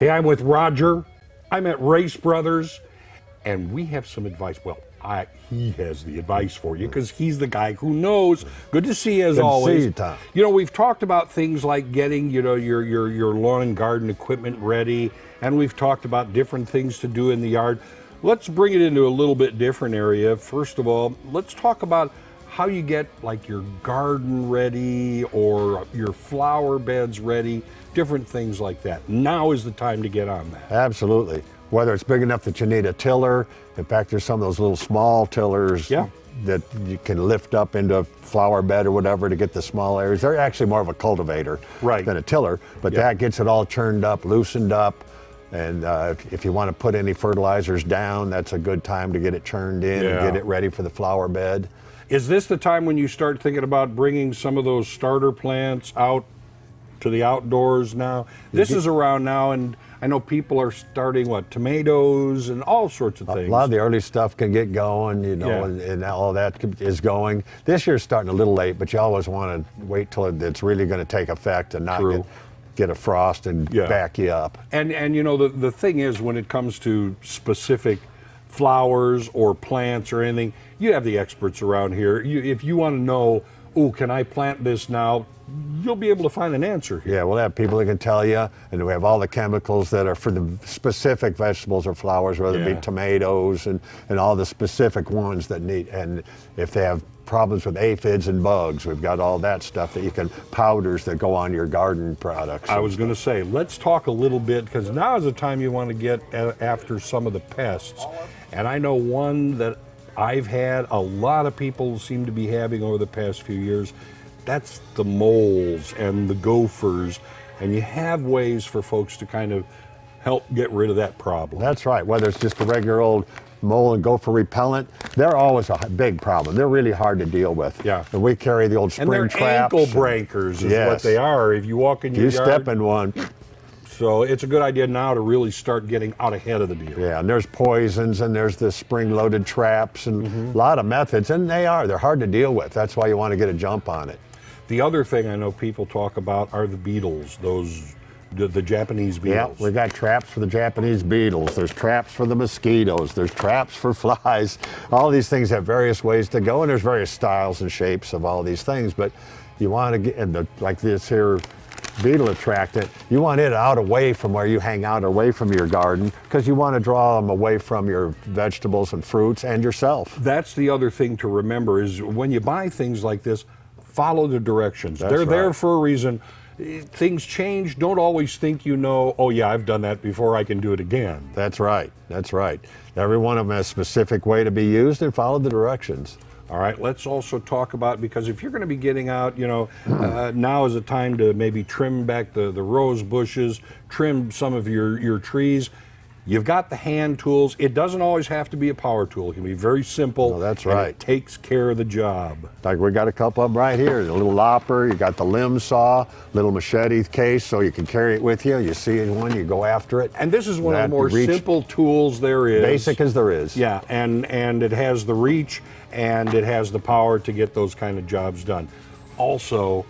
Hey, I'm with Roger. I'm at Race Brothers, and we have some advice. Well, he has the advice for you because he's the guy who knows. Good to see you as always. Good to see you, Tom. You know, we've talked about things like getting, your lawn and garden equipment ready, and we've talked about different things to do in the yard. Let's bring it into a little bit different area. First of all, let's talk about how you get like your garden ready or your flower beds ready, different things like that. Now is the time to get on that. Absolutely. Whether it's big enough that you need a tiller, in fact, there's some of those little small tillers that you can lift up into a flower bed or whatever to get the small areas. They're actually more of a cultivator than a tiller, but that gets it all churned up, loosened up. And if you want to put any fertilizers down, that's a good time to get it churned in and get it ready for the flower bed. Is this the time when you start thinking about bringing some of those starter plants out to the outdoors now? This is around now, and I know people are starting, tomatoes and all sorts of things. A lot of the early stuff can get going, and all that is going. This year's starting a little late, but you always want to wait till it's really going to take effect and not get a frost and back you up. And the thing is, when it comes to specific flowers or plants or anything, you have the experts around here. If you want to know, can I plant this now? You'll be able to find an answer here. Yeah, we'll have people that can tell you, and we have all the chemicals that are for the specific vegetables or flowers, whether it be tomatoes and all the specific ones that need, and if they have problems with aphids and bugs, we've got all that stuff that you can, powders that go on your garden products. I was going to say, let's talk a little bit, because now is the time you want to get after some of the pests. And I know one that I've had, a lot of people seem to be having over the past few years. That's the moles and the gophers, and you have ways for folks to kind of help get rid of that problem. That's right, whether it's just a regular old mole and gopher repellent, they're always a big problem. They're really hard to deal with. Yeah. And we carry the old spring and traps. Ankle breakers is what they are. If you walk in your yard, you step in one. So it's a good idea now to really start getting out ahead of the deal. Yeah, and there's poisons, and there's the spring-loaded traps, and a lot of methods, and they're hard to deal with. That's why you want to get a jump on it. The other thing I know people talk about are the beetles, the Japanese beetles. Yeah, we got traps for the Japanese beetles. There's traps for the mosquitoes. There's traps for flies. All these things have various ways to go, and there's various styles and shapes of all these things. But you want to get, like this here beetle attractant, you want it out away from where you hang out, away from your garden, because you want to draw them away from your vegetables and fruits and yourself. That's the other thing to remember is when you buy things like this, follow the directions. They're there for a reason. Things change. Don't always think I've done that before, I can do it again. That's right. That's right. Every one of them has a specific way to be used, and follow the directions. All right, let's also talk about, because if you're going to be getting out, now is the time to maybe trim back the rose bushes, trim some of your trees. You've got the hand tools. It doesn't always have to be a power tool. It can be very simple. No, that's right. And it takes care of the job. Like we got a couple of them right here. The little lopper, you got the limb saw, little machete case, so you can carry it with you. You see one, you go after it. And this is one of the more simple tools there is. Basic as there is. Yeah, and it has the reach, and it has the power to get those kind of jobs done. Also,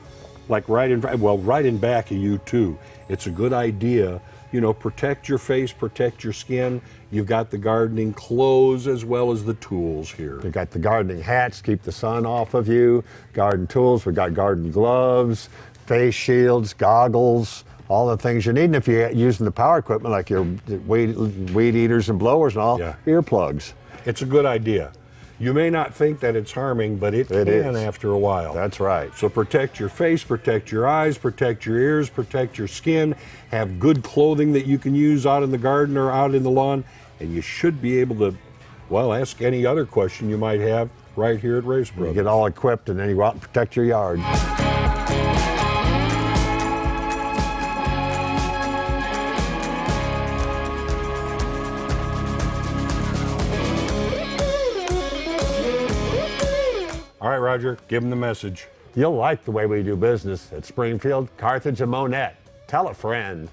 like right in back of you too, it's a good idea. Protect your face, protect your skin. You've got the gardening clothes as well as the tools here. We've got the gardening hats, keep the sun off of you. Garden tools, we've got garden gloves, face shields, goggles, all the things you need. And if you're using the power equipment like your weed eaters and blowers and all, earplugs. It's a good idea. You may not think that it's harming, but it can after a while. That's right. So protect your face, protect your eyes, protect your ears, protect your skin. Have good clothing that you can use out in the garden or out in the lawn. And you should be able to, ask any other question you might have right here at Race Brothers. You get all equipped, and then you go out and protect your yard. All right, Roger, give them the message. You'll like the way we do business at Springfield, Carthage, and Monette. Tell a friend.